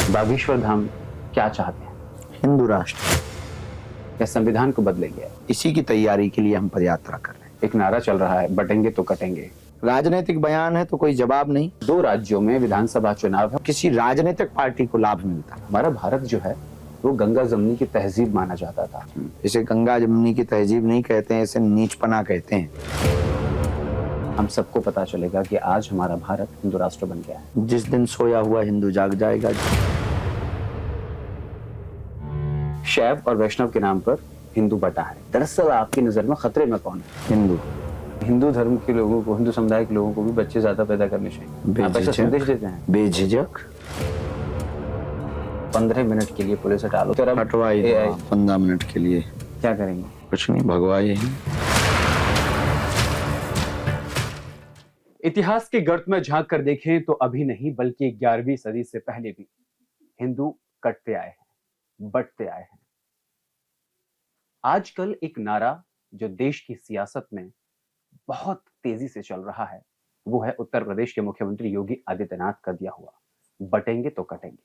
बागेश्वर धाम क्या चाहते हैं? हिंदू राष्ट्र, या संविधान को बदलेंगे? इसी की तैयारी के लिए हम पदयात्रा कर रहे हैं। एक नारा चल रहा है, बटेंगे तो कटेंगे। राजनीतिक बयान है तो कोई जवाब नहीं। 2 राज्यों में विधानसभा चुनाव है। किसी राजनीतिक पार्टी को लाभ मिलता है। हमारा भारत जो है वो गंगा जमुनी की तहजीब माना जाता था। इसे गंगा जमुनी की तहजीब नहीं कहते हैं, इसे नीचपना कहते हैं। हम सबको पता चलेगा कि आज हमारा भारत हिंदू राष्ट्र बन गया है। जिस दिन सोया हुआ हिंदू जाग जाएगा। शैव और वैष्णव के नाम पर हिंदू बटा है। दरअसल आपकी नजर में खतरे में कौन है? हिंदू। हिंदू धर्म के लोगों को, हिंदू समुदाय के लोगों को भी बच्चे ज्यादा पैदा करने चाहिए। आप ऐसा संदेश देते हैं? बेझिझक 15 मिनट के लिए पुलिस हटा लो। हटवाई 15 मिनट के लिए क्या करेंगे? कुछ नहीं, भगवाई है। इतिहास के गर्त में झांक कर देखें तो अभी नहीं बल्कि 11वीं सदी से पहले भी हिंदू कटते आए हैं, बंटते आए हैं। आजकल एक नारा जो देश की सियासत में बहुत तेजी से चल रहा है वो है उत्तर प्रदेश के मुख्यमंत्री योगी आदित्यनाथ का दिया हुआ, बटेंगे तो कटेंगे।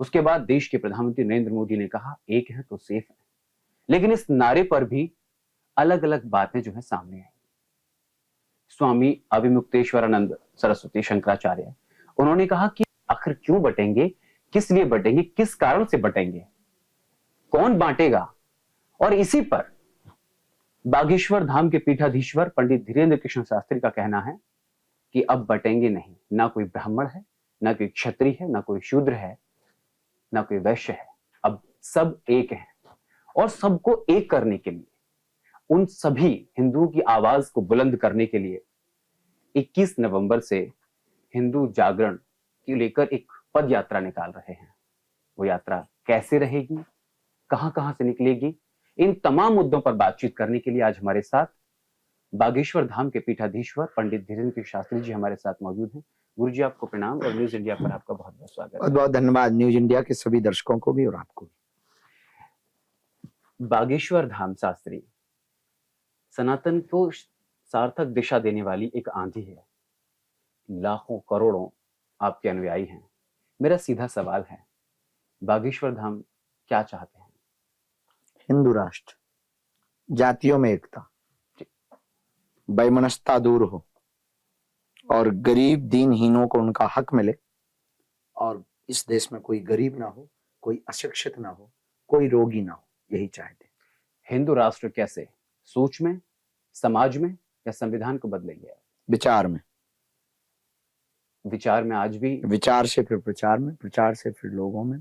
उसके बाद देश के प्रधानमंत्री नरेंद्र मोदी ने कहा एक है तो सेफ है। लेकिन इस नारे पर भी अलग अलग बातें जो है सामने आई। स्वामी अविमुक्तेश्वरानंद सरस्वती शंकराचार्य, उन्होंने कहा कि आखिर क्यों बटेंगे, किस लिए बटेंगे, किस कारण से बटेंगे, कौन बांटेगा। और इसी पर बागेश्वर धाम के पीठाधीश्वर पंडित धीरेन्द्र कृष्ण शास्त्री का कहना है कि अब बटेंगे नहीं। ना कोई ब्राह्मण है, ना कोई क्षत्रिय है, ना कोई शूद्र है, ना कोई वैश्य है। अब सब एक हैं और सबको एक करने के लिए, उन सभी हिंदुओं की आवाज को बुलंद करने के लिए 21 नवंबर से हिंदू जागरण की लेकर एक पद यात्रा निकाल रहे हैं। वो यात्रा कैसे रहेगी, कहां कहां से निकलेगी, इन तमाम मुद्दों पर बातचीत करने के लिए आज हमारे साथ बागेश्वर धाम के पीठाधीश्वर पंडित धीरेन्द्र कृष्ण शास्त्री जी हमारे साथ मौजूद हैं। गुरु जी आपको प्रणाम और न्यूज इंडिया पर आपका बहुत बहुत स्वागत है। बहुत बहुत धन्यवाद न्यूज इंडिया के सभी दर्शकों को भी और आपको। बागेश्वर धाम शास्त्री, सनातन को सार्थक दिशा देने वाली एक आंधी है। लाखों करोड़ों आपके अनुयायी हैं। मेरा सीधा सवाल है, बागेश्वर धाम क्या चाहते हैं? हिंदू राष्ट्र, जातियों में एकता, वैमनस्यता दूर हो और गरीब दीनहीनों को उनका हक मिले और इस देश में कोई गरीब ना हो, कोई अशिक्षित ना हो, कोई रोगी ना हो, यही चाहते हैं। हिंदू राष्ट्र कैसे? सोच में, समाज में, या संविधान को बदलेंगे? विचार में। विचार में आज भी, विचार से फिर प्रचार में, प्रचार से फिर लोगों में,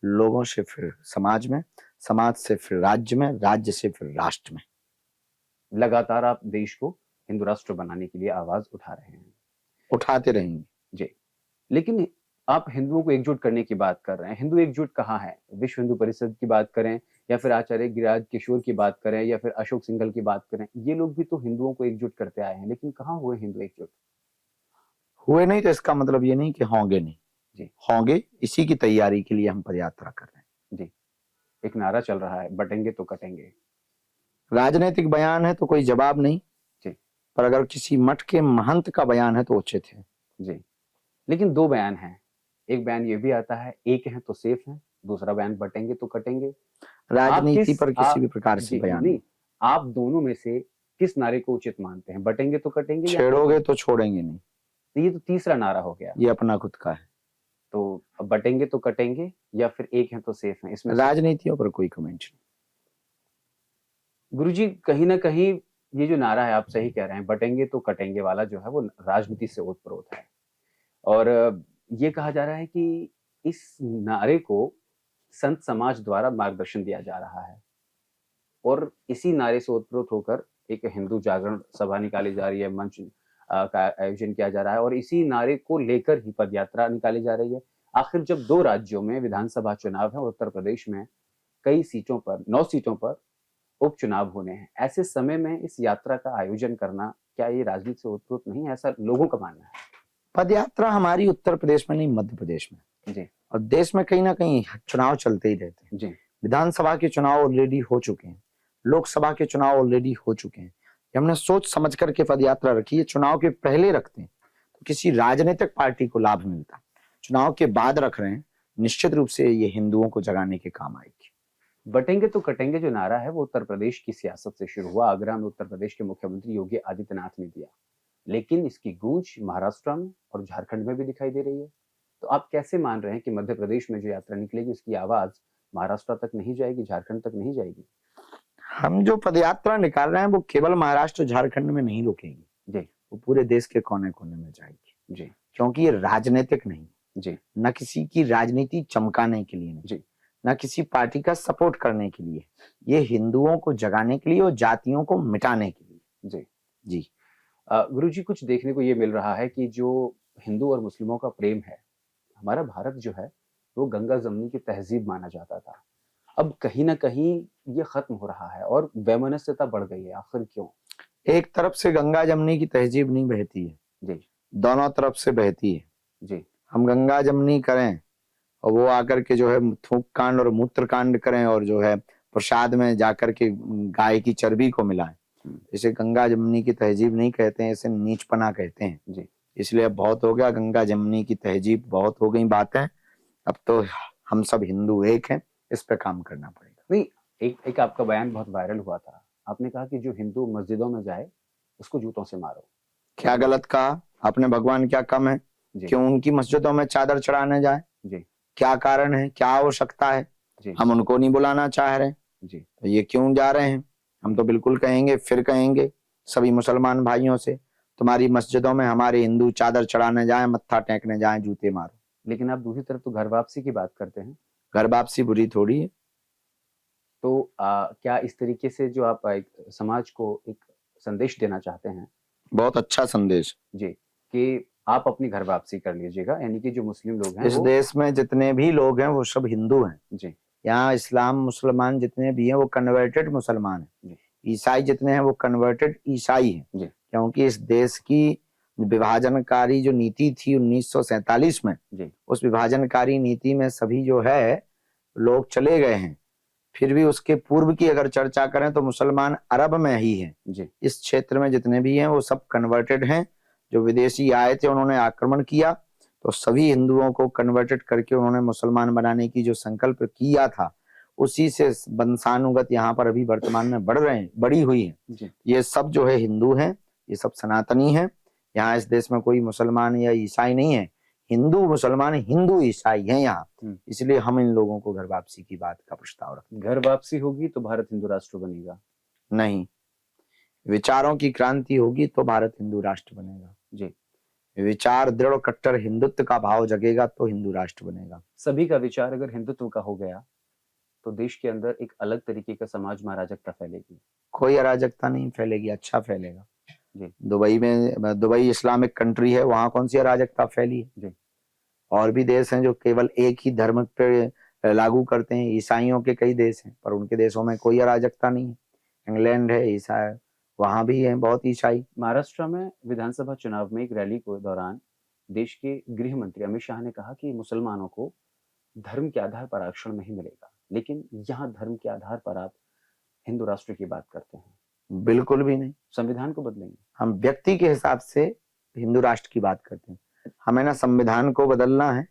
लोगों से फिर समाज में, समाज से फिर राज्य में, राज्य से फिर राष्ट्र में। लगातार आप देश को हिंदू राष्ट्र बनाने के लिए आवाज उठा रहे हैं, उठाते रहेंगे जी। लेकिन आप हिंदुओं को एकजुट करने की बात कर रहे हैं। हिंदू एकजुट कहाँ है? विश्व हिंदू परिषद की बात करें या फिर आचार्य गिरिराज किशोर की बात करें या फिर अशोक सिंघल की बात करें, ये लोग भी तो हिंदुओं को एकजुट करते आए हैं। लेकिन कहाँ हुए हिंदू एकजुट? हुए नहीं तो इसका मतलब ये नहीं कि होंगे नहीं जी। होंगे, इसी की तैयारी के लिए हम पदयात्रा कर रहे हैं जी। एक नारा चल रहा है, बटेंगे तो कटेंगे। राजनीतिक बयान है तो कोई जवाब नहीं जी। पर अगर किसी मठ के महंत का बयान है तो उचित है जी। लेकिन 2 बयान हैं। एक बयान ये भी आता है एक है तो सेफ है, दूसरा बयान बटेंगे तो कटेंगे। राजनीति पर किसी भी प्रकार से बयान नहीं, आप दोनों में से किस नारे को उचित मानते हैं? बटेंगे तो कटेंगे, छेड़ोगे तो छोड़ेंगे नहीं, ये तो तीसरा नारा हो गया। ये अपना खुद का है। तो बटेंगे तो कटेंगे या फिर एक है तो सेफ है, इसमें राजनीतियों पर कोई कमेंट नहीं। गुरुजी, कहीं ना कहीं ये जो नारा है, आप सही कह रहे हैं, बटेंगे तो कटेंगे वाला जो है वो राजनीति से ओतप्रोत है। और ये कहा जा रहा है कि इस नारे को संत समाज द्वारा मार्गदर्शन दिया जा रहा है और इसी नारे से ओतप्रोत होकर एक हिंदू जागरण सभा निकाली जा रही है, मंच का आयोजन किया जा रहा है और इसी नारे को लेकर ही पदयात्रा निकाली जा रही है। आखिर जब 2 राज्यों में विधानसभा चुनाव है और उत्तर प्रदेश में कई सीटों पर, 9 सीटों पर उपचुनाव होने हैं, ऐसे समय में इस यात्रा का आयोजन करना, क्या ये राजनीति से ओतप्रोत नहीं है? ऐसा लोगों का मानना है। पदयात्रा हमारी उत्तर प्रदेश में नहीं, मध्य प्रदेश में जी। और देश में कहीं ना कहीं चुनाव चलते ही रहते हैं। जी। विधानसभा के चुनाव ऑलरेडी हो चुके हैं, लोकसभा के चुनाव ऑलरेडी हो चुके हैं। हमने सोच समझ करके पदयात्रा रखी है। चुनाव के पहले रखते हैं तो किसी राजनीतिक पार्टी को लाभ मिलता है, चुनाव के बाद रख रहे हैं निश्चित रूप से ये हिंदुओं को जगाने के काम आएगी। बटेंगे तो कटेंगे जो नारा है वो उत्तर प्रदेश की सियासत से शुरू हुआ। आगरा में उत्तर प्रदेश के मुख्यमंत्री योगी आदित्यनाथ ने दिया, लेकिन इसकी गूंज महाराष्ट्र में और झारखंड में भी दिखाई दे रही है। तो आप कैसे मान रहे हैं कि मध्य प्रदेश में जो यात्रा निकलेगी उसकी आवाज महाराष्ट्र तक नहीं जाएगी, झारखंड तक नहीं जाएगी? हम जो पदयात्रा निकाल रहे हैं वो केवल महाराष्ट्र झारखंड में नहीं रुकेगी जी, वो पूरे देश के कोने कोने में जाएगी जी, क्योंकि ये राजनीतिक नहीं, जी, न किसी की राजनीति चमकाने के लिए नहीं, जी, न किसी पार्टी का सपोर्ट करने के लिए, ये हिंदुओं को जगाने के लिए और जातियों को मिटाने के लिए। जी, जी। गुरुजी, कुछ देखने को ये मिल रहा है कि जो हिंदू और मुस्लिमों का प्रेम है, हमारा भारत जो है वो गंगा जमुनी की तहजीब माना जाता था। अब कहीं ना कहीं ये खत्म हो रहा है और वैमनस्यता बढ़ गई है। आखिर क्यों? एक तरफ से गंगा जमुनी की तहजीब नहीं बहती है जी, दोनों तरफ से बहती है। जी, हम गंगा जमुनी करें और वो आकर के जो है थूक कांड और मूत्र कांड करें और जो है प्रसाद में जाकर के गाय की चर्बी को मिलाएं, इसे गंगा जमुनी की तहजीब नहीं कहते हैं, इसे नीचपना कहते हैं। जी, इसलिए अब बहुत हो गया, गंगा जमुनी की तहजीब बहुत हो गई बातें। अब तो हम सब हिंदू एक हैं, इस पे काम करना पड़ेगा। नहीं, एक आपका बयान बहुत वायरल हुआ था। आपने कहा कि जो हिंदू मस्जिदों में जाए उसको जूतों से मारो। क्या गलत कहा आपने? भगवान क्या कम है? जी, क्यों उनकी मस्जिदों में चादर चढ़ाने जाए? जी, क्या कारण है? क्या आवश्यकता है? जी, हम उनको नहीं बुलाना चाह रहे, जी, तो ये क्यों जा रहे हैं? हम तो बिल्कुल कहेंगे, फिर कहेंगे सभी मुसलमान भाइयों से, तुम्हारी मस्जिदों में हमारे हिंदू चादर चढ़ाने जाए, मत्था टेकने जाए, जूते मारो। लेकिन आप दूसरी तरफ तो घर वापसी की बात करते हैं। घर वापसी बुरी थोड़ी है। तो क्या इस तरीके से जो आप एक समाज को एक संदेश देना चाहते हैं? बहुत अच्छा संदेश। जी, कि आप अपनी घर वापसी कर लीजिएगा, यानी कि जो मुस्लिम लोग हैं इस वो। देश में जितने भी लोग हैं वो सब हिंदू हैं। जी, यहाँ इस्लाम मुसलमान जितने भी हैं वो कन्वर्टेड मुसलमान हैं। जी, ईसाई जितने हैं वो कन्वर्टेड ईसाई हैं। जी, क्योंकि इस देश की विभाजनकारी जो नीति थी 1947 में, जी, उस विभाजनकारी नीति में सभी जो है लोग चले गए हैं। फिर भी उसके पूर्व की अगर चर्चा करें तो मुसलमान अरब में ही हैं। जी, इस क्षेत्र में जितने भी हैं वो सब कन्वर्टेड हैं। जो विदेशी आए थे उन्होंने आक्रमण किया, तो सभी हिंदुओं को कन्वर्टेड करके उन्होंने मुसलमान बनाने की जो संकल्प किया था, उसी से वंशानुगत यहाँ पर अभी वर्तमान में बढ़ी हुई है। जी, ये सब जो है हिंदू हैं, ये सब सनातनी हैं। यहाँ इस देश में कोई मुसलमान या ईसाई नहीं है। हिंदू मुसलमान हिंदू ईसाई हैं यहाँ। इसलिए हम इन लोगों को घर वापसी की बात का प्रस्ताव रखते हैं। घर वापसी होगी तो भारत हिंदू राष्ट्र बनेगा? नहीं, विचारों की क्रांति होगी तो भारत हिंदू राष्ट्र बनेगा। जी, विचार दृढ़ कट्टर हिंदुत्व का भाव जगेगा तो हिंदू राष्ट्र बनेगा। सभी का विचार अगर हिंदुत्व का हो गया तो देश के अंदर एक अलग तरीके का समाज में अराजकता फैलेगी। कोई अराजकता नहीं फैलेगी, अच्छा फैलेगा। जी, दुबई इस्लामिक कंट्री है, वहां कौन सी अराजकता फैली है? जी, और भी देश हैं जो केवल एक ही धर्म पे लागू करते हैं। ईसाइयों के कई देश हैं पर उनके देशों में कोई अराजकता नहीं है। इंग्लैंड है, ईसाई वहां भी है बहुत ईसाई। महाराष्ट्र में विधानसभा चुनाव में एक रैली के दौरान देश के गृह मंत्री अमित शाह ने कहा कि मुसलमानों को धर्म के आधार पर आरक्षण नहीं मिलेगा, लेकिन यहाँ धर्म के आधार पर आप हिंदू राष्ट्र की बात करते हैं। बिल्कुल भी नहीं। संविधान को बदलेंगे? हम व्यक्ति के हिसाब से हिंदू राष्ट्र की बात करते हैं। हमें ना संविधान को बदलना है,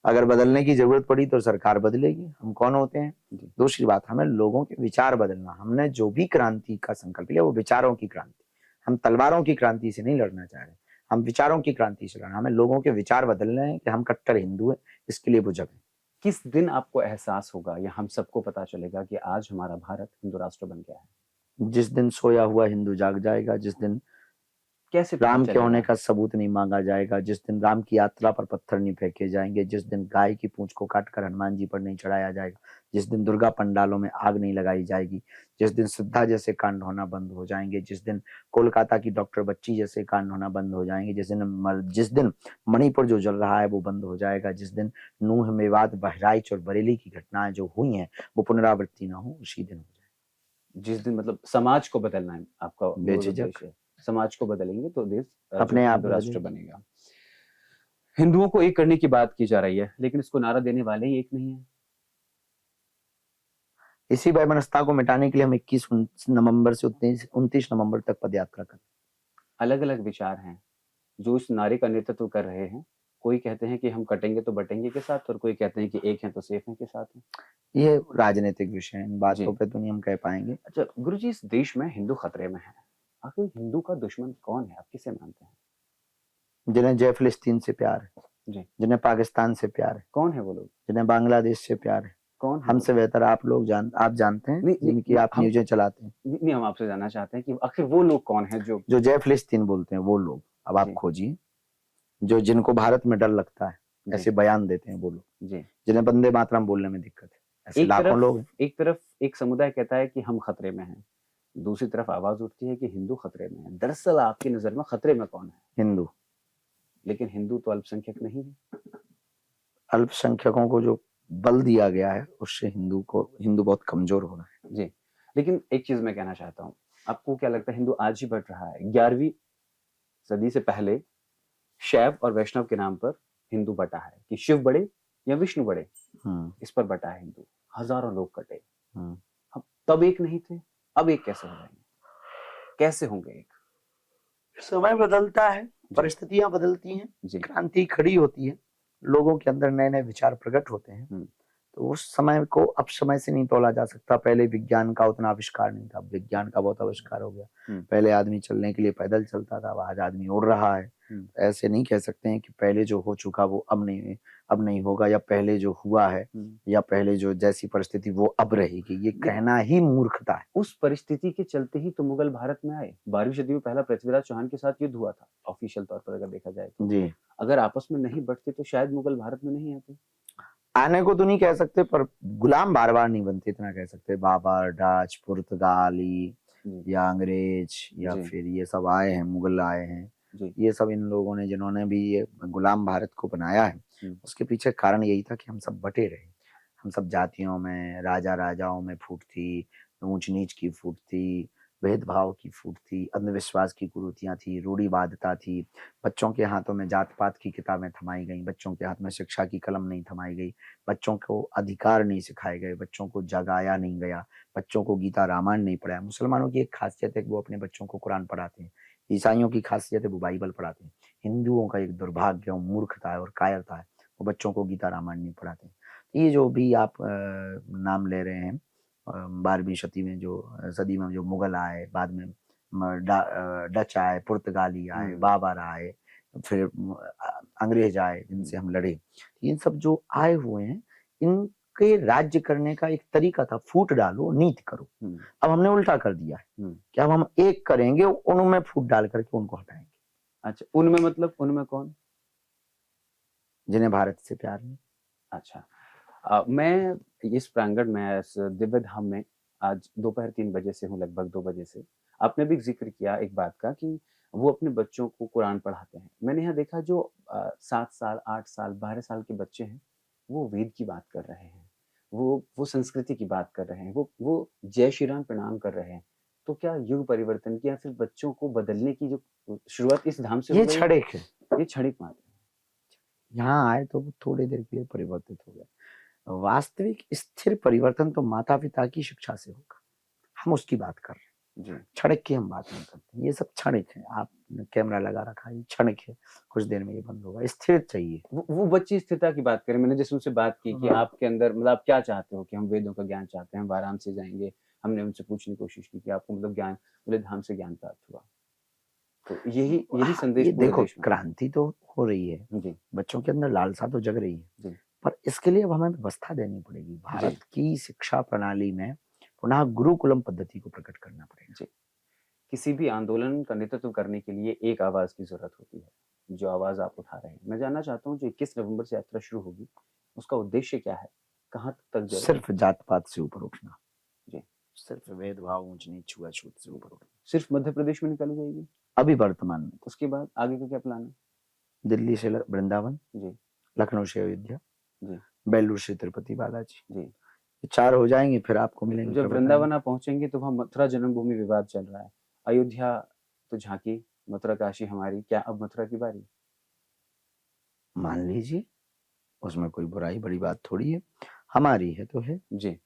अगर बदलने की जरूरत पड़ी तो सरकार बदलेगी, हम कौन होते हैं। दूसरी बात, हमें लोगों के विचार बदलना। हमने जो भी क्रांति का संकल्प लिया वो विचारों की क्रांति, हम तलवारों की क्रांति से नहीं लड़ना चाह रहे, हम विचारों की क्रांति से लड़ना। हमें लोगों के विचार बदलने हैं कि हम कट्टर हिंदू हैं, इसके लिए वो जगह। किस दिन आपको एहसास होगा या हम सबको पता चलेगा कि आज हमारा भारत हिंदू राष्ट्र बन गया है? जिस दिन सोया हुआ हिंदू जाग जाएगा, जिस दिन कैसे राम के होने का सबूत नहीं मांगा जाएगा, जिस दिन राम की यात्रा पर पत्थर नहीं फेंके जाएंगे, जिस दिन गाय की पूंछ को काटकर हनुमान जी पर नहीं चढ़ाया जाएगा, जिस दिन दुर्गा पंडालों में आग नहीं लगाई जाएगी, जिस दिन श्रद्धा जैसे कांड होना बंद हो जाएंगे, जिस दिन कोलकाता की डॉक्टर बच्ची जैसे कांड होना बंद हो जाएंगे, जिस दिन मणिपुर जो जल रहा है वो बंद हो जाएगा, जिस दिन नूह, मेवात, बहराइच और बरेली की घटनाएं जो हुई हैं वो पुनरावृत्ति ना हो, उसी दिन हो जाए। जिस दिन मतलब समाज को बदलना है आपका बेझिझक, समाज को बदलेंगे तो देश अपने आप राष्ट्र बनेगा। हिंदुओं को एक करने की बात की जा रही है, लेकिन इसको नारा देने वाले ही एक नहीं है। इसी वैमनस्यता को मिटाने के लिए हम 21 नवंबर से 29 नवंबर तक पदयात्रा करें। अलग अलग विचार हैं जो इस नारे का नेतृत्व कर रहे हैं। कोई कहते हैं कि हम कटेंगे तो बटेंगे के साथ, और कोई कहते हैं कि एक हैं तो सेफ हैं के साथ हैं। ये राजनीतिक विषय है, इन जी। बातों पे तो नहीं हम कह पाएंगे। अच्छा गुरुजी, इस देश में हिंदू खतरे में है। आखिर हिंदू का दुश्मन कौन है, आप किसे मानते हैं? जिन्हें जय फिलिस्तीन से प्यार है, जी। जिन्हें पाकिस्तान से प्यार है, कौन है वो लोग? जिन्हें बांग्लादेश से प्यार है। कौन है वो हमसे लोग? बेहतर आप जानते हैं, नहीं नहीं जिनकी नहीं, आप हम न्यूज़ें चलाते हैं। नहीं, हम आपसे जानना चाहते हैं कि आखिर वो लोग कौन है जो जो जय फिलिस्तीन बोलते हैं वो लोग, अब आप जी खोजिए। जो जिनको भारत में डर लगता है, जी ऐसे बयान देते हैं वो लोग। जी। जिन्हें वंदे मातरम बोलने में दिक्कत है, ऐसे लाखों लोग हैं। एक तरफ एक समुदाय कहता है कि हम खतरे में हैं, दूसरी तरफ आवाज उठती है कि हिंदू खतरे में है। दरअसल आपकी नजर में खतरे में कौन है? हिंदू। लेकिन हिंदू तो अल्पसंख्यक नहीं है। अल्पसंख्यकों को जो बल दिया गया है, उससे हिंदू बहुत कमजोर हो रहा है। जी। लेकिन एक चीज मैं कहना चाहता हूँ, आपको क्या लगता है हिंदू आज ही बढ़ रहा है? 11वीं सदी से पहले शैव और वैष्णव के नाम पर हिंदू बटा है कि शिव बड़े या विष्णु बड़े, इस पर बटा है हिंदू। हजारों लोग कटे। हम तब एक नहीं थे, अब एक कैसे हो जाएंगे? कैसे होंगे एक? समय बदलता है, जी परिस्थितियां बदलती हैं, जी। क्रांति खड़ी होती है, लोगों के अंदर नए नए विचार प्रकट होते हैं। तो उस समय को अब समय से नहीं तोला जा सकता। पहले विज्ञान का उतना आविष्कार नहीं था, विज्ञान का बहुत आविष्कार हो गया। पहले आदमी चलने के लिए पैदल चलता था, आज आदमी उड़ रहा है। ऐसे नहीं कह सकते हैं कि पहले जो हो चुका वो अब नहीं होगा, या पहले जो हुआ है या पहले जो जैसी परिस्थिति वो अब रहेगी। ये कहना ही मूर्खता है। उस परिस्थिति के चलते ही तो मुगल भारत में आए। 12वीं सदी में पहला पृथ्वीराज चौहान के साथ युद्ध हुआ था, ऑफिशियल तौर पर अगर देखा जाए तो। जी। अगर आपस में नहीं बढ़ते तो शायद मुगल भारत में नहीं आते। आने को तो नहीं कह सकते, पर गुलाम बार बार नहीं बनते, इतना कह सकते। बाबर, डच, पुर्तगाली या अंग्रेज या फिर ये सब आए हैं, मुगल आए हैं। ये सब इन लोगों ने, जिन्होंने भी ये गुलाम भारत को बनाया है, उसके पीछे कारण यही था कि हम सब बटे रहे। हम सब जातियों में, राजा राजाओं में फूट थी, ऊंच नीच की फूट थी, भेदभाव की फूट थी, अंधविश्वास की कुरीतियां थी, रूढ़िवादिता थी। बच्चों के हाथों में जात पात की किताबें थमाई गई, बच्चों के हाथ में शिक्षा की कलम नहीं थमाई गई, बच्चों को अधिकार नहीं सिखाए गए, बच्चों को जगाया नहीं गया, बच्चों को गीता रामायण नहीं पढ़ाया। मुसलमानों की एक खासियत है कि वो अपने बच्चों को कुरान पढ़ाते हैं। ईसाइयों की खासियत है वो बाइबल पढ़ाते हैं। हिंदुओं का एक दुर्भाग्य और मूर्खता है और कायरता है, वो बच्चों को गीता रामायण नहीं पढ़ाते। ये जो भी आप नाम ले रहे हैं, 12वीं सदी में जो मुगल आए, बाद में डच आए, पुर्तगाली आए, बाबर आए, फिर अंग्रेज आए जिनसे हम लड़े। इन सब जो आए हुए हैं, इनके राज्य करने का एक तरीका था, फूट डालो नीति करो। अब हमने उल्टा कर दिया है कि अब हम एक करेंगे, उनमें फूट डाल करके उनको हटाएंगे। अच्छा, उनमें मतलब उनमें कौन? जिन्हें भारत से प्यार नहीं। अच्छा, मैं इस प्रांगण में, इस दिव्य धाम में आज दोपहर 3 बजे से हूँ, लगभग 2 बजे से। आपने भी जिक्र किया एक बात का कि वो अपने बच्चों को कुरान पढ़ाते हैं। मैंने यहाँ देखा जो 7 साल, 8 साल, 12 साल के बच्चे हैं, वो वेद की बात कर रहे हैं, वो संस्कृति की बात कर रहे हैं, वो जय श्री राम प्रणाम कर रहे हैं। तो क्या युग परिवर्तन की या फिर बच्चों को बदलने की जो शुरुआत इस धाम से हो ये गई? क्षणिक है, ये क्षणिक मात्र है। यहाँ आए तो थोड़ी देर के लिए परिवर्तित हो गया। वास्तविक स्थिर परिवर्तन तो माता पिता की शिक्षा से होगा, हम उसकी बात कर रहे हैं। क्षणिक की हम बात नहीं करते, ये सब क्षणिक है। आपने कैमरा लगा रखा है, क्षणिक है, कुछ देर में ये बंद होगा। स्थिर चाहिए। वो बच्ची स्थिरता की बात करें, मैंने जैसे उनसे बात की कि आपके अंदर मतलब आप क्या चाहते हो? कि हम वेदों का ज्ञान चाहते हैं, हम आराम से जाएंगे। हमने उनसे पूछने की कोशिश की कि आपको मतलब ज्ञान, बोले धाम से ज्ञान प्राप्त हुआ। तो यही संदेश पूरे देखो, देश में। क्रांति तो हो रही है जी, बच्चों के अंदर लालसा तो जग रही है, पर इसके लिए अब हमें व्यवस्था देनी पड़ेगी। भारत की शिक्षा प्रणाली में पुनः गुरुकुलम पद्धति को प्रकट करना पड़ेगा। जी। किसी भी आंदोलन का नेतृत्व करने के लिए एक आवाज की जरूरत होती है, जो आवाज आप उठा रहे हैं। मैं जानना चाहता हूँ, जो 21 नवंबर से यात्रा शुरू होगी, उसका उद्देश्य क्या है? कहाँ तक जाएगा? सिर्फ जात पात से ऊपर उठना, जी, सिर्फ भेदभाव, ऊंच नीच, छुआछूत से ऊपर उठना। सिर्फ मध्य प्रदेश में निकाली जाएगी अभी वर्तमान में। उसके बाद आगे का क्या प्लान है? दिल्ली से वृंदावन, जी, लखनऊ से अयोध्या, जी, बेलूर से तिरुपति बालाजी। जी। 4 हो जाएंगे, फिर आपको मिलेंगे। जब वृंदावन आप पहुंचेंगे तो वहाँ मथुरा जन्मभूमि विवाद चल रहा है। अयोध्या तो झांकी, मथुरा काशी हमारी, क्या अब मथुरा की बारी? मान लीजिए, उसमें कोई बुराई बड़ी बात थोड़ी है, हमारी है तो है। जी।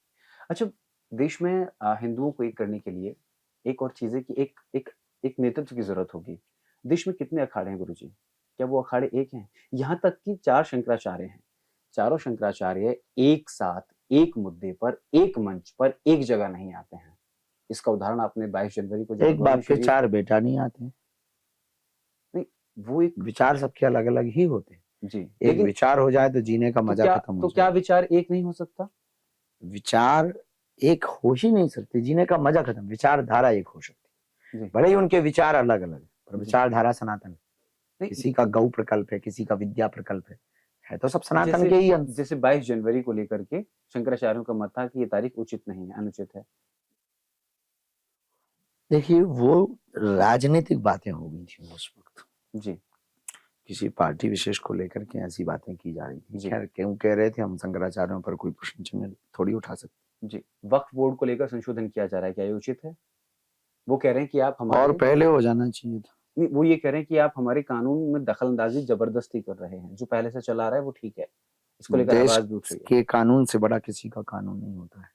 अच्छा, देश में हिंदुओं को एक करने के लिए एक और चीज है कि एक एक एक नेतृत्व की जरूरत होगी। देश में कितने अखाड़े हैं गुरुजी? क्या वो अखाड़े एक हैं? यहाँ तक कि 4 शंकराचार्य हैं। चारों शंकराचार्य एक साथ, एक मुद्दे पर, एक मंच पर, एक जगह नहीं आते हैं। इसका उदाहरण आपने 22 जनवरी को जब एक उन्होंने बाप के श्री 4 बेटा नहीं आते हैं। नहीं, वो एक विचार सबके अलग अलग ही होते हैं। जी, एक लेकिन विचार हो जाए तो जीने का मजा खत्म हो क्या जाए। विचार एक नहीं हो सकता? विचार एक हो ही नहीं सकते, जीने का मजा खत्म। विचारधारा एक हो सकती है, जी, भले ही उनके विचार अलग अलग है, पर जी। विचारधारा सनातन है। नहीं, किसी का गौ प्रकल्प है, किसी का विद्या प्रकल्प है तो सब सनातन जैसे के ही अंश। जैसे 22 जनवरी को लेकर के शंकराचार्यों का मत था कि ये तारीख उचित नहीं है, अनुचित है। देखिए, वो राजनीतिक बातें हो गई थी उस वक्त, जी, किसी पार्टी विशेष को लेकर के ऐसी बातें की जा रही थी। जी, खैर, क्यों कह रहे थे हम शंकराचार्यों पर कोई प्रश्न चिन्ह थोड़ी उठा सकते। जी। वक्फ बोर्ड को लेकर संशोधन किया जा रहा है, क्या ये उचित है? वो कह रहे हैं कि आप और हमारे पहले हो जाना चाहिए था। नहीं, वो ये कह रहे हैं कि आप हमारे कानून में दखल-अंदाज़ी ज़बरदस्ती कर रहे हैं। जो पहले से चला आ रहा है वो ठीक है। इसको लेकर देश आवाज़ भी उठ रही है। के कानून से बड़ा किसी का कानून नहीं होता है,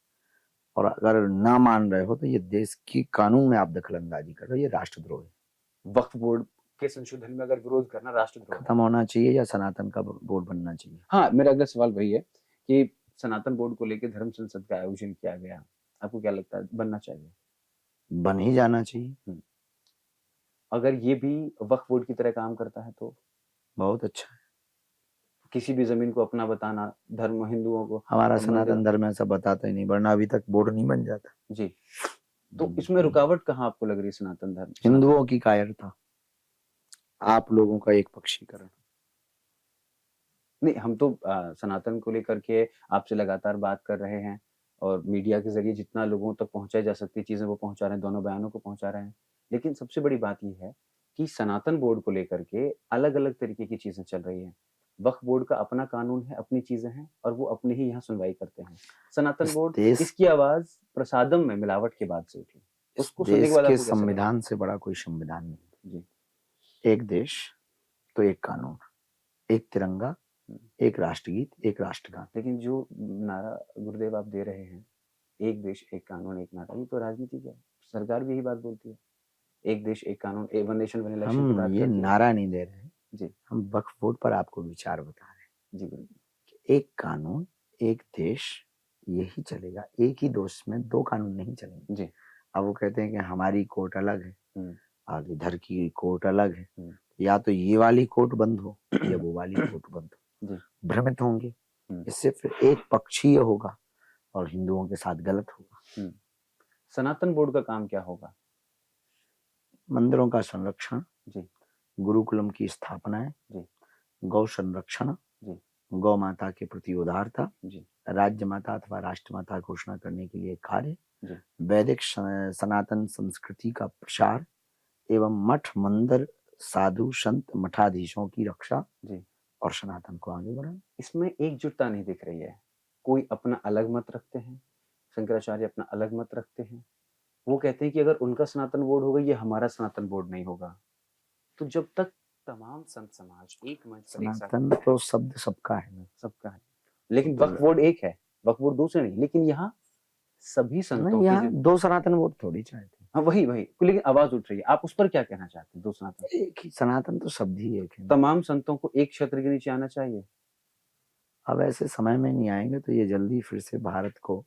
और अगर ना मान रहे हो तो ये देश की कानून में आप दखल अंदाजी कर रहे हो, ये राष्ट्रद्रोह है। वक्फ बोर्ड के संशोधन में अगर विरोध करना राष्ट्रद्रोह है। खत्म होना चाहिए या सनातन का बोर्ड बनना चाहिए। हाँ, मेरा अगला सवाल वही है कि सनातन बोर्ड को लेके धर्म संसद का आयोजन किया गया। आपको क्या लगता है बनना चाहिए? बन ही जाना चाहिए। हुँ। अगर ये भी वक्फ बोर्ड की तरह काम करता है तो? बहुत अच्छा है। किसी भी ज़मीन को अपना बताना, धर्म हिंदुओं को हमारा मंदिर सनातन धर्म ऐसा बताता ही नहीं, वरना अभी तक बोर्ड नहीं बन जाता। जी। तो इसमें रुकावट कहाँ आपको लग रही है सनातन धर्म हिंदुओं की कायरता, आप लोगों का एक पक्षीकरण। नहीं, हम तो सनातन को लेकर के आपसे लगातार बात कर रहे हैं और मीडिया के ज़रिए जितना लोगों तक पहुँचाई जा सकती है चीज़ें वो पहुँचा रहे हैं, दोनों बयानों को पहुँचा रहे हैं। लेकिन सबसे बड़ी बात ये है कि सनातन बोर्ड को लेकर के अलग-अलग तरीके की चीज़ें चल रही हैं। वक्फ बोर्ड का अपना कानून है, अपनी चीज़ें हैं और वो अपने ही यहाँ सुनवाई करते हैं। सनातन इस बोर्ड देश इसकी आवाज़ प्रसादम में मिलावट के बाद से उठी। इस उसको सुनने के देश बाद के आपको कैसा लगा? संविधान से बड़ा कोई संविधान नहीं। जी। एक देश तो एक कानून, एक तिरंगा, हुँ। एक राष्ट्रगीत, एक राष्ट्रगान। लेकिन जो नारा गुरुदेव आप दे रहे हैं, एक देश, एक कानून, एक नारा, ये तो राजनीति है। सरकार भी यही बात बोलती है। एक देश, एक कानून, वन नेशन वन इलेक्शन की हम बात ये करती है। नारा नहीं दे रहे हैं, जी, हम वक्फ बोर्ड पर आपको विचार बता रहे हैं जी गुरुजी। कि एक कानून, एक देश, यही चलेगा। एक ही देश में 2 कानून नहीं चलेंगे। जी। अब वो कहते हैं कि हमारी कोर्ट अलग है हुँ, और इधर की कोर्ट अलग है, हुँ। या तो ये वाली कोर्ट बंद हो या वो वाली कोर्ट बंद हो। जी, भ्रमित होंगे, हुँ, इससे फिर एक पक्षीय होगा और हिंदुओं के साथ गलत होगा। हुँ। सनातन बोर्ड का काम क्या होगा? मंदिरों का संरक्षण, जी, गुरुकुलम की स्थापनाएं, जी, गौ संरक्षण, जी, गौ माता के प्रति उदारता, जी, राज्य माता अथवा राष्ट्रमाता घोषणा करने के लिए कार्य, जी, वैदिक सनातन संस्कृति का प्रसार एवं मठ मंदिर साधु संत मठाधीशों की रक्षा जी। और सनातन को आगे बढ़ाना। इसमें एकजुटता नहीं दिख रही है। कोई अपना अलग मत रखते हैं, शंकराचार्य अपना अलग मत रखते हैं। वो कहते हैं कि अगर उनका सनातन बोर्ड होगा, ये हमारा सनातन बोर्ड नहीं होगा। तो जब तक तमाम संत समाज एक मंच पर एक साथ सनातन होते हैं, तो शब्द सबका है ना। सबका है। लेकिन तो वक्फ बोर्ड एक है, वक्फ बोर्ड दूसरे नहीं। लेकिन यहाँ सभी संतों नहीं, की यहाँ जो 2 सनातन वोट थोड़ी चाहते। हाँ, वही। लेकिन आवाज़ उठ रही है। आप उस पर क्या कहना चाहते हैं? 2 सनातन। एक ही सनातन तो शब्द ही एक है ना। तमाम संतों को एक छत्र के नीचे आना चाहिए। अब ऐसे समय में नहीं आएंगे तो ये जल्दी फिर से भारत को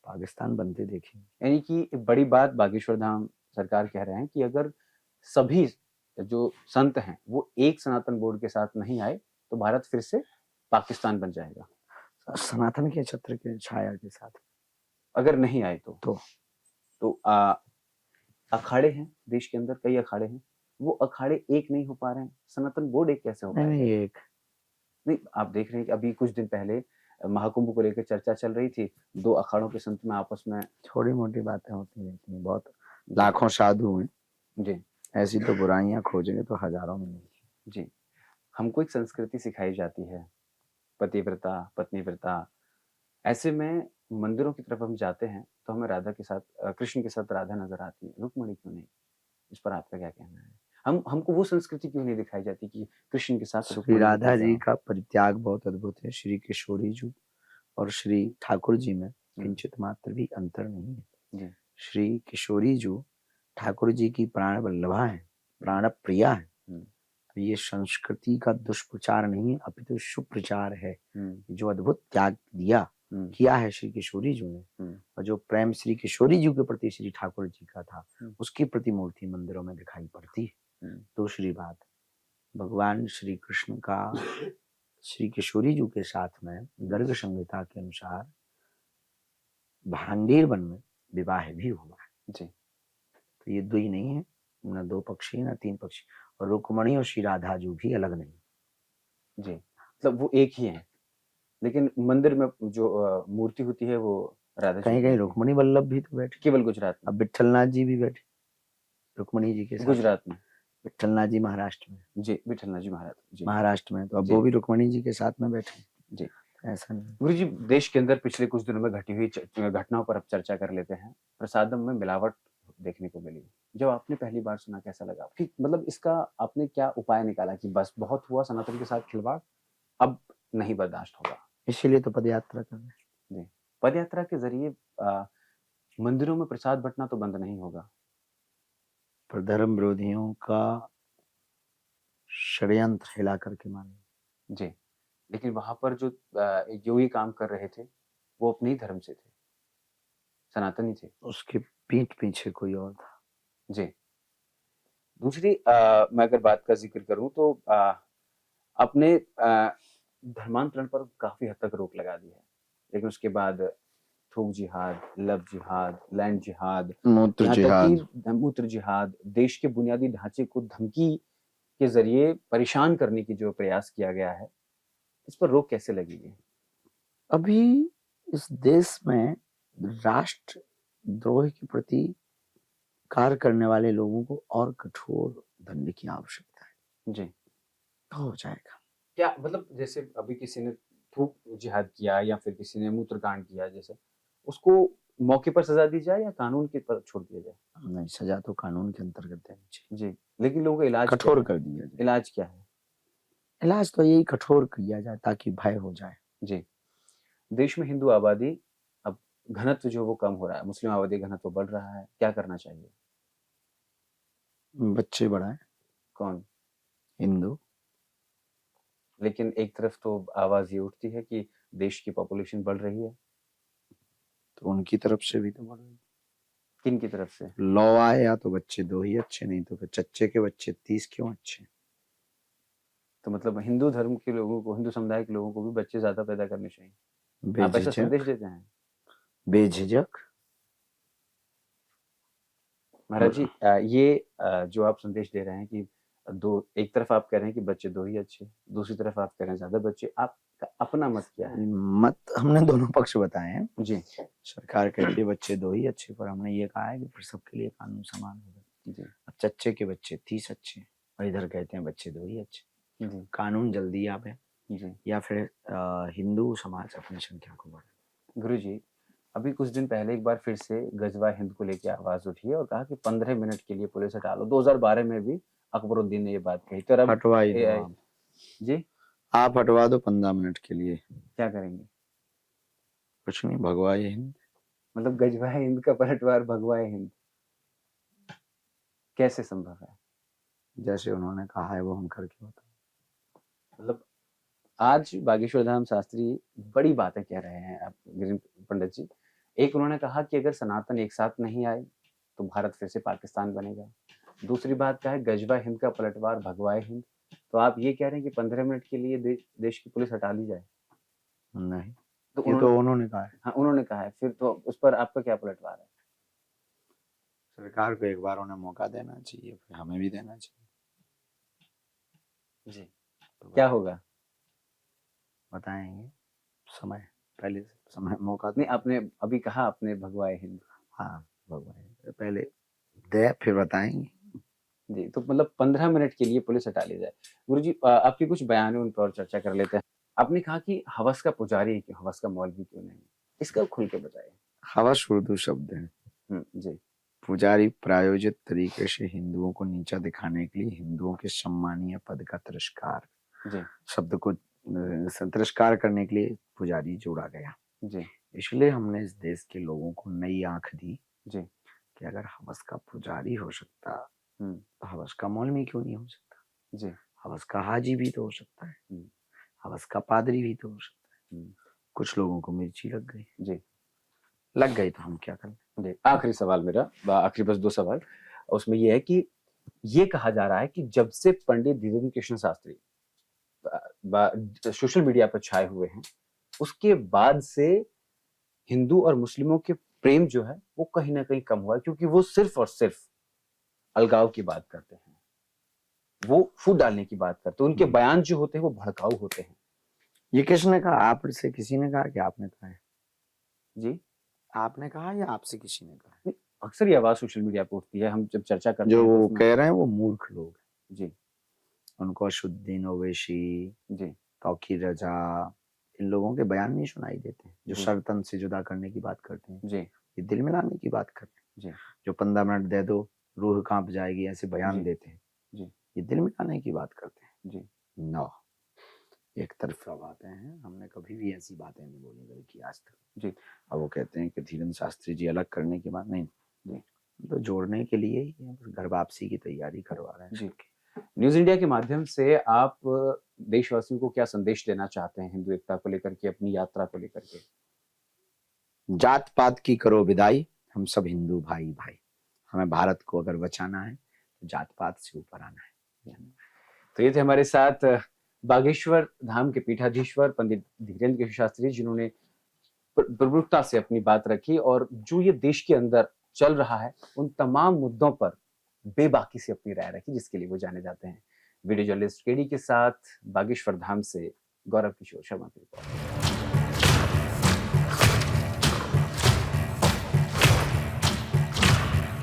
पाकिस्तान बनते देखेंगे। यानी कि एक बड़ी बात बागेश्वर धाम सरकार कह रहे हैं कि अगर सभी जो संत हैं, वो एक सनातन बोर्ड के साथ नहीं आए, तो भारत फिर से पाकिस्तान बन जाएगा। सनातन के छत्र के छाया के साथ अगर नहीं आए तो तो अखाड़े हैं देश के अंदर, कई अखाड़े हैं। वो अखाड़े एक नहीं हो पा रहे हैं। सनातन बोर्ड एक कैसे हो नहीं पाएगा? नहीं एक नहीं, आप देख रहे हैं कि अभी कुछ दिन पहले महाकुंभ को लेकर चर्चा चल रही थी। 2 अखाड़ों के संत में आपस में छोटी मोटी बातें होती रहती हैं। बहुत जी, लाखों साधु हैं, जी, ऐसी तो बुराइयां खोजेंगे तो हजारों में नहीं। जी। हमको एक संस्कृति सिखाई जाती है, पतिव्रता, पत्नीव्रता। ऐसे में मंदिरों की तरफ हम जाते हैं, तो हमें राधा के साथ कृष्ण के साथ राधा नज़र आती है, रुक्मिणी क्यों नहीं? इस पर आपका क्या कहना है? हमको वो संस्कृति क्यों नहीं दिखाई जाती कि कृष्ण के साथ श्री रुक्मिणी राधा लेकर जी जाओ? का परित्याग बहुत अद्भुत है। श्री किशोरी जी और श्री ठाकुर जी में हुँ, किंचित मात्र भी अंतर नहीं है। जी, श्री किशोरी जी ठाकुर जी की प्राण वल्लभा है, प्राण प्रिया है। हुँ, ये संस्कृति का दुष्प्रचार नहीं है, अपितु सुप्रचार है। जो अद्भुत त्याग किया है श्री किशोरी जी ने, और जो प्रेम श्री किशोरी जी के प्रति श्री ठाकुर जी का था, उसकी प्रतिमूर्ति मंदिरों में दिखाई पड़ती है। दूसरी बात, भगवान श्री कृष्ण का श्री किशोरी जी के साथ में गर्ग संहिता के अनुसार भांडेर वन में विवाह भी हुआ है जी। तो ये दो ही नहीं है, न दो पक्षी न तीन पक्षी, और रुक्मणी और श्री राधा जी भी अलग नहीं जी, मतलब वो एक ही है, लेकिन मंदिर में जो मूर्ति होती है वो राधा कहीं कहीं रुक्मणी वल्लभ भी तो बैठे, केवल गुजरात में। अब विठलनाथ जी भी बैठे रुक्मणी जी के साथ गुजरात में, विठलनाथ जी महाराष्ट्र में जी, विठलनाथ जी महाराष्ट्र में, तो अब वो भी रुक्मणी जी के साथ में बैठे जी। ऐसा नहीं। गुरु जी, देश के अंदर पिछले कुछ दिनों में घटी हुई घटनाओं पर अब चर्चा कर लेते हैं। प्रसादम में मिलावट देखने को मिली, जब आपने पहली बार सुना कैसा लगा? कि मतलब इसका आपने क्या उपाय निकाला कि बस बहुत हुआ सनातन के साथ खिलवाड़, अब नहीं बर्दाश्त होगा? इसीलिए तो पदयात्रा कर रहे जी, पदयात्रा के जरिए मंदिरों में प्रसाद बंटना तो बंद नहीं होगा, पर धर्म विरोधियों का षड्यंत्र हिला करके माने जी। लेकिन वहां पर जो ये काम कर रहे थे वो अपने ही धर्म से थे, सनातनी थे, उसके पीठ पीछे कोई और था जी। दूसरी मैं अगर बात का जिक्र करूं तो अपने धर्मांतरण पर काफी हद तक रोक लगा दी है, लेकिन उसके बाद थूक जिहाद, लव जिहाद, लैंड जिहाद, मूत्र जिहाद, देश के बुनियादी ढांचे को धमकी के जरिए परेशान करने की जो प्रयास किया गया है, इस पर रोक कैसे लगेगी? अभी इस देश में राष्ट्र द्रोह के प्रति कार्य करने वाले लोगों को और कठोर दंड की आवश्यकता है जी। तो हो जाएगा। क्या मतलब जैसे अभी किसी ने थूक जिहाद किया या फिर किसी ने मूत्रकांड किया, जैसे उसको मौके पर सजा दी जाए या कानून के पर छोड़ दिया जाए? नहीं, सजा तो कानून के अंतर्गत देनी चाहिए जी, लेकिन लोगों का इलाज कठोर कर दिया जाए। इलाज क्या है? इलाज तो यही कठोर किया जाए ताकि भय हो जाए। जी। देश में हिंदू आबादी अब घनत्व जो वो कम हो रहा है, मुस्लिम आबादी घनत्व बढ़ रहा है, क्या करना चाहिए? बच्चे बढ़ाए। कौन? हिंदू। लेकिन एक तरफ तो आवाज ये उठती है कि देश की पॉपुलेशन बढ़ रही है, तो उनकी तरफ से भी तो बढ़ रही है। किन की तरफ से? लॉ आए या तो बच्चे दो ही अच्छे, नहीं तो फिर चच्चे के बच्चे 30 क्यों अच्छे? तो मतलब हिंदू धर्म के लोगों को, हिंदू समुदाय के लोगों को भी बच्चे ज्यादा पैदा करने चाहिए, आप ऐसा संदेश देते हैं? बेझिझक। महाराज जी, ये जो आप संदेश दे रहे हैं कि एक तरफ आप कह रहे हैं कि बच्चे दो ही अच्छे, दूसरी तरफ आप कह रहे हैं ज्यादा बच्चे, आपका अपना मत क्या है? मत हमने दोनों पक्ष बताए हैं जी। सरकार कहती है बच्चे दो ही अच्छे, पर हमने ये कहा है कि फिर सबके लिए कानून समान होगा। जी। अब चच्चे के बच्चे 30 अच्छे, और इधर कहते हैं बच्चे दो ही अच्छे। कानून जल्दी आवे जी, या फिर हिंदू समाज अपनी संख्या को बढ़े। गुरु जी, अभी कुछ दिन पहले एक बार फिर से गजवा हिंद को लेकर आवाज उठी है और कहा कि 15 मिनट के लिए पुलिस हटा लो। 2012 में भी अकबरुद्दीन ने ये बात कही, तो अब हटवा ही दो आप। जी, आप हटवा दो 15 मिनट के लिए। क्या करेंगे? कुछ नहीं, भगवाए हिंद। मतलब गजवाए हिंद का पलटवार भगवाए हिंद कैसे संभव है? जैसे उन्होंने कहा है वो हम करके बताएं। मतलब आज बागेश्वर धाम शास्त्री बड़ी बातें कह रहे हैं आप गिरीन्द्र पंडित जी। एक उन्होंने कहा कि अगर सनातन एक साथ नहीं आए तो भारत फिर से पाकिस्तान बनेगा। दूसरी बात क्या है, गजवा हिंद का पलटवार भगवाए हिंद। तो आप ये कह रहे हैं कि 15 मिनट के लिए देश की पुलिस हटा ली जाए? नहीं, तो ये तो उन्होंने कहा है। हाँ, उन्होंने कहा है, फिर तो उस पर आपका क्या पलटवार है? सरकार को एक बार उन्हें मौका देना चाहिए, फिर हमें भी देना चाहिए। जी, तो क्या होगा बताएंगे समय, पहले समय मौका नहीं। आपने अभी कहा आपने भगवाए हिंद। हाँ, भगवाए पहले दे फिर बताएंगे। जी, तो मतलब 15 मिनट के लिए पुलिस हटा ली जाए। गुरुजी, आपके कुछ बयान है उन पर और चर्चा कर लेते हैं। आपने कहा कि हवस का पुजारी क्यों, हवस का मौलवी क्यों नहीं? इसका खुल के बताइए। हवस उर्दू शब्द है। जी। पुजारी प्रायोजित तरीके से हिंदुओं को नीचा दिखाने के लिए हिंदुओं के सम्मानीय पद का तिरस्कार, जी, शब्द को तिरस्कार करने के लिए पुजारी जोड़ा गया। जी, इसलिए हमने इस देश के लोगों को नई आंख दी जी, कि अगर हवस का पुजारी हो सकता तो हवस का मौलवी क्यों नहीं हो सकता। जी। हवस का हाजी भी तो हो सकता है, हम्म, हवस का पादरी भी तो हो सकता है। हम्म, कुछ लोगों को मिर्ची लग गई, जी लग गई तो हम क्या करें। जी। आखिरी सवाल मेरा, आखिरी बस 2 सवाल। उसमें ये है कि ये कहा जा रहा है कि जब से पंडित धीरेन्द्र कृष्ण शास्त्री सोशल मीडिया पर छाए हुए हैं, उसके बाद से हिंदू और मुस्लिमों के प्रेम जो है वो कहीं ना कहीं कम हुआ है, क्योंकि वो सिर्फ और सिर्फ अलगाव की बात करते हैं, वो फूट डालने की बात करते हैं, उनके बयान जो होते हैं वो भड़काऊ होते हैं। ये किसने कहा? आपसे किसी ने कहा कि आपने कहा है? जी आपने कहा या आपसे किसी ने कहा? नहीं, अक्सर ये आवाज सोशल मीडिया पर उठती है, हम जब चर्चा करते जो हैं तो वो उसमें कह रहे हैं वो मूर्ख लोग हैं। जी उनको असुद्दीन ओवैसी, जी तौकीर रजा, इन लोगों के बयान नहीं सुनाई देते जो जी शर्तन से जुदा करने की बात करते हैं, जी ये दिल मिलाने की बात करते हैं। जी जो 15 मिनट दे दो रूह कांप जाएगी ऐसे बयान जी देते हैं, जी ये दिल मिलाने की बात करते हैं। जी नो, एक तरफा बातें हैं, हमने कभी भी ऐसी बातें नहीं बोली बल्कि आज तक। जी अब वो कहते हैं कि धीरेन्द्र शास्त्री जी अलग करने की बात नहीं, जी तो जोड़ने के लिए ही है, बस घर वापसी की तैयारी करवा रहे हैं जी। सबकी। न्यूज इंडिया के माध्यम से आप देशवासियों को क्या संदेश देना चाहते हैं हिंदू एकता को लेकर के, अपनी यात्रा को लेकर के? जात पात की करो विदाई, हम सब हिंदू भाई भाई। हमें भारत को अगर बचाना है तो जात पात से ऊपर आना है। तो ये थे हमारे साथ बागेश्वर धाम के पीठाधीश्वर पंडित धीरेन्द्र कृष्ण शास्त्री, जिन्होंने प्रमुखता से अपनी बात रखी और जो ये देश के अंदर चल रहा है उन तमाम मुद्दों पर बेबाकी से अपनी राय रखी, जिसके लिए वो जाने जाते हैं। वीडियो जर्नलिस्ट केडी के साथ बागेश्वर धाम से गौरव किशोर शर्मा की रिपोर्ट।